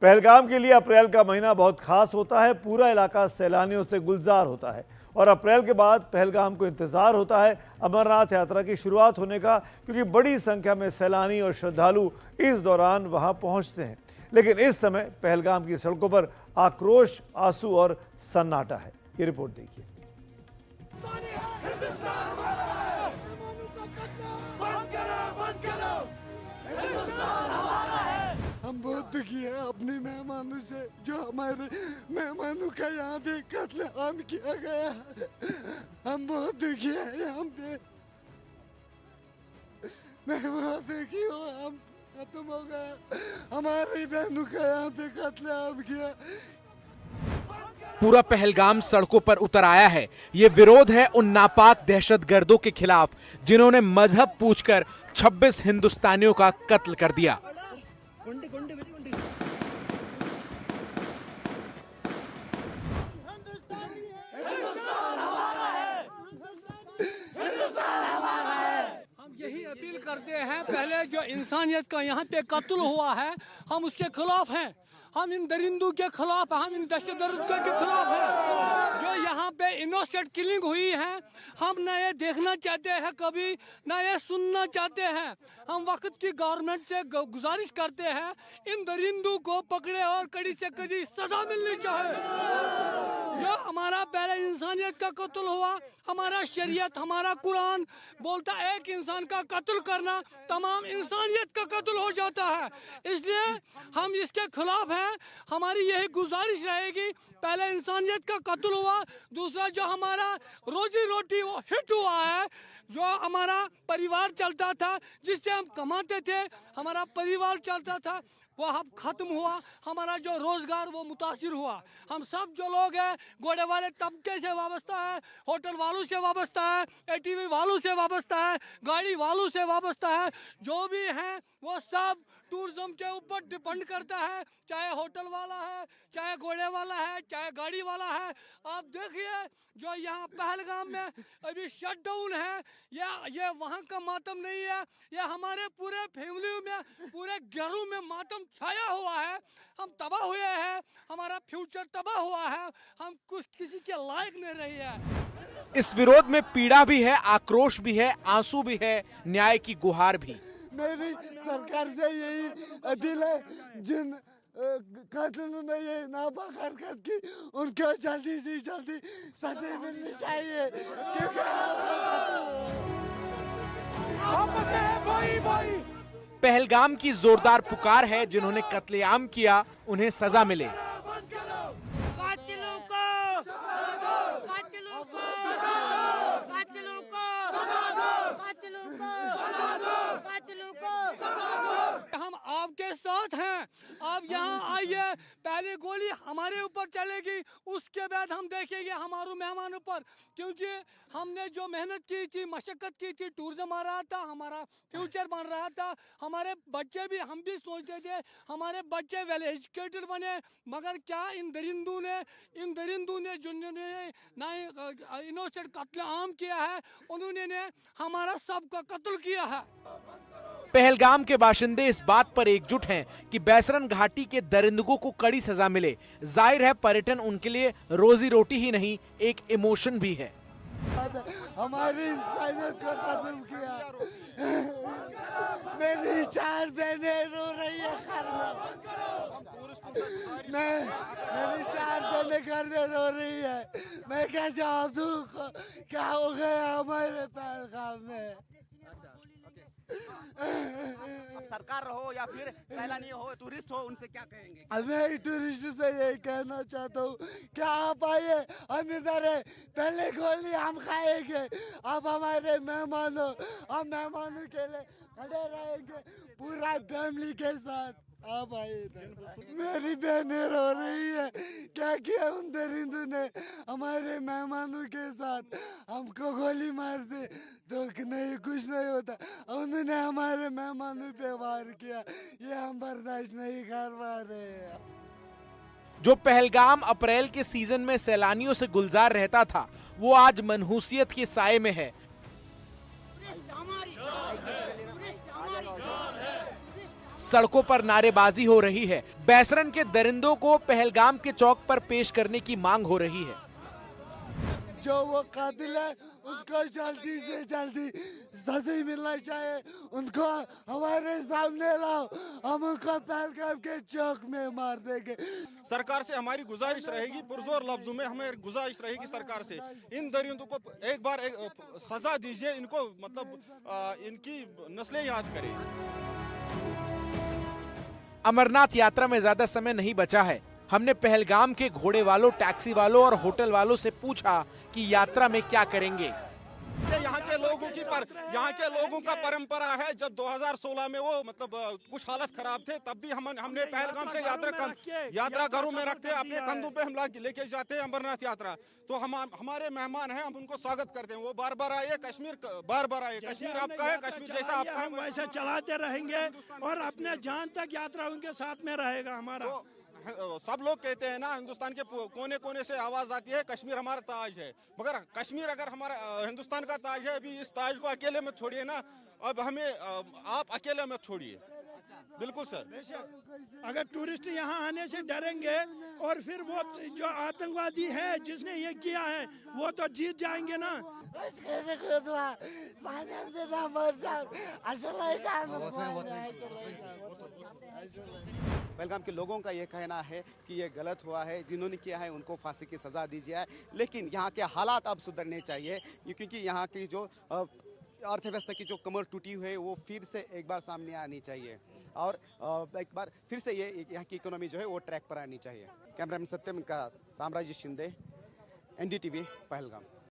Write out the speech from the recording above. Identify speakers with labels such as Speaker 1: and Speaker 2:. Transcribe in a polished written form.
Speaker 1: पहलगाम के लिए अप्रैल का महीना बहुत खास होता है। पूरा इलाका सैलानियों से गुलजार होता है और अप्रैल के बाद पहलगाम को इंतजार होता है अमरनाथ यात्रा की शुरुआत होने का, क्योंकि बड़ी संख्या में सैलानी और श्रद्धालु इस दौरान वहां पहुंचते हैं। लेकिन इस समय पहलगाम की सड़कों पर आक्रोश, आंसू और सन्नाटा है। ये रिपोर्ट देखिए।
Speaker 2: हम बहुत दुखी है अपने मेहमानों से, जो हमारे मेहमानों का यहाँ पे कत्लेआम किया गया। हम बहुत दुखी है यहाँ पे। मैं बहुत दुखी हूँ, हम खत्म हो गया। हमारी बहनों का यहाँ पे कत्लेआम किया।
Speaker 3: पूरा पहलगाम सड़कों पर उतर आया है। ये विरोध है उन नापाक दहशतगर्दों के खिलाफ जिन्होंने मजहब पूछकर 26 हिंदुस्तानियों का कत्ल कर दिया।
Speaker 4: हम यही अपील करते हैं, पहले जो इंसानियत का यहाँ पे कत्ल हुआ है हम उसके खिलाफ हैं। हम इन दरिंदों के खिलाफ, हम इन दहशतगर्दों के खिलाफ हैं। जो यहाँ पे इनोसेंट किलिंग हुई है, हम न ये देखना चाहते हैं कभी, न ये सुनना चाहते हैं। हम वक्त की गवर्नमेंट से गुजारिश करते हैं, इन दरिंदों को पकड़े और कड़ी से कड़ी सजा मिलनी चाहिए। जो हमारा पहले इंसानियत का कत्ल हुआ, हमारा शरीयत, हमारा कुरान बोलता है एक इंसान का कत्ल करना तमाम इंसानियत का कत्ल हो जाता है। इसलिए हम इसके खिलाफ हैं। हमारी यही गुजारिश रहेगी, पहले इंसानियत का कत्ल हुआ, दूसरा जो हमारा रोजी रोटी वो हिट हुआ है, जो हमारा परिवार चलता था, जिससे हम कमाते थे, हमारा परिवार चलता था, वो अब खत्म हुआ। हमारा जो रोजगार वो मुतासिर हुआ। हम सब जो लोग हैं घोड़े वाले तबके से वाबस्ता है, होटल वालों से वाबस्ता है, एटीवी वालों से वाबस्ता है, गाड़ी वालों से वाबस्ता है। जो भी हैं वो सब टूरिज्म के ऊपर डिपेंड करता है, चाहे होटल वाला है, चाहे घोड़े वाला है, चाहे गाड़ी वाला है। आप देखिए जो यहाँ पहलगाम में अभी शट डाउन है, ये वहाँ का मातम नहीं है, ये हमारे पूरे फैमिली में, पूरे घरों में मातम छाया हुआ है। हम तबाह हुए हैं, हमारा फ्यूचर तबाह हुआ है, हम कुछ किसी के लायक नहीं रही है।
Speaker 3: इस विरोध में पीड़ा भी है, आक्रोश भी है, आंसू भी है, न्याय की गुहार भी।
Speaker 2: मेरी सरकार से यही अपील है, जिन कातिलों ने ये नापाक हरकत की उनको जल्दी से जल्दी सजा मिलनी चाहिए, क्योंकि
Speaker 3: पहलगाम की जोरदार पुकार है, जिन्होंने कत्लेआम किया उन्हें सजा मिले।
Speaker 4: हम आपके साथ हैं, आप यहाँ आइए। पहली गोली हमारे ऊपर चलेगी, उसके बाद हम देखेंगे हमारे मेहमानों पर, क्योंकि हमने जो मेहनत की थी, मशक्कत की थी, टूरिज्म आ रहा था, हमारा फ्यूचर बन रहा था, हमारे बच्चे भी, हम भी सोचते थे हमारे बच्चे वेल एजुकेटेड बने। मगर क्या इन दरिंदों ने जिन्होंने ना इनोसेंट कत्लेआम किया है, उन्होंने हमारा सबका कत्ल किया है।
Speaker 3: पहलगाम के बाशिंदे इस बात पर एकजुट हैं कि बैसरन घाटी के दरिंदगों को कड़ी सजा मिले। जाहिर है पर्यटन उनके लिए रोजी रोटी ही नहीं, एक इमोशन भी है।
Speaker 2: हमारी इंसानियत को खत्म किया। मेरी 4 बहनें रो रही है घर में। मेरी 4 बहनें घर में रो रही है। मैं क्या जवाब दूं, क्या हो गया हमारे पहलगाम में।
Speaker 5: अब सरकार हो या फिर सैलानी हो, टूरिस्ट हो, उनसे क्या कहेंगे?
Speaker 2: मैं टूरिस्ट से यही कहना चाहता हूँ कि आप आइए, हम इधर है, पहले गोली हम खाएंगे, आप हमारे मेहमान हो, हम मेहमानों के लिए खड़े रहेंगे पूरा फैमिली के साथ। आप आइए। मेरी बहनें रो रही है, क्या किया उन दरिंदों ने हमारे मेहमानों के साथ। हमको गोली मार दे तो नहीं, कुछ नहीं होता, उन्होंने हमारे मेहमानों पे वार किया, ये हम बर्दाश्त नहीं कर पा रहे।
Speaker 3: जो पहलगाम अप्रैल के सीजन में सैलानियों से गुलजार रहता था, वो आज मनहूसियत के साए में है। सड़कों पर नारेबाजी हो रही है। बैसरन के दरिंदों को पहलगाम के चौक पर पेश करने की मांग हो रही है।
Speaker 2: जो वो कातिल है उनको जल्दी से जल्दी सजा मिलना चाहिए, उनको हमारे सामने लाओ, हम उनको पहलगाम के चौक में मार देंगे।
Speaker 6: सरकार से हमारी गुजारिश रहेगी, पुरजोर लफ्जों में हमें गुजारिश रहेगी सरकार से, इन दरिंदों को एक बार सजा दीजिए, इनको मतलब इनकी नस्लें याद करें।
Speaker 3: अमरनाथ यात्रा में ज्यादा समय नहीं बचा है। हमने पहलगाम के घोड़े वालों, टैक्सी वालों और होटल वालों से पूछा कि यात्रा में क्या करेंगे।
Speaker 6: यहाँ के लोगों का परंपरा है, जब 2016 में वो मतलब कुछ हालत खराब थे, तब भी हमने पहलगाम से यात्रा घरों में रखते, अपने कंधों पे हम लेके जाते हैं अमरनाथ यात्रा। तो हमारे मेहमान हैं, हम उनको स्वागत करते हैं। वो बार बार आए कश्मीर, बार बार आए कश्मीर आपका है, कश्मीर जैसा आपका है,
Speaker 7: हम वैसे चलाते रहेंगे और अपने जान तक यात्रा उनके साथ में रहेगा हमारा।
Speaker 6: तो सब लोग कहते हैं ना, हिंदुस्तान के कोने कोने से आवाज आती है कश्मीर हमारा ताज है, मगर कश्मीर अगर हमारा हिंदुस्तान का ताज है, अभी इस ताज को अकेले मत छोड़िए ना, अब हमें आप अकेले मत छोड़िए। बिल्कुल सर,
Speaker 7: अगर टूरिस्ट यहाँ आने से डरेंगे और फिर वो जो आतंकवादी है जिसने ये किया है वो तो जीत जाएंगे ना।
Speaker 5: पहलगाम के लोगों का ये कहना है कि ये गलत हुआ है, जिन्होंने किया है उनको फांसी की सज़ा दी जाए, लेकिन यहाँ के हालात अब सुधरने चाहिए, क्योंकि यहाँ की जो अर्थव्यवस्था की जो कमर टूटी हुई है वो फिर से एक बार सामने आनी चाहिए और एक बार फिर से ये यहाँ की इकोनॉमी जो है वो ट्रैक पर आनी चाहिए। कैमरामैन सत्यम का रामराज शिंदे, NDTV, पहलगाम।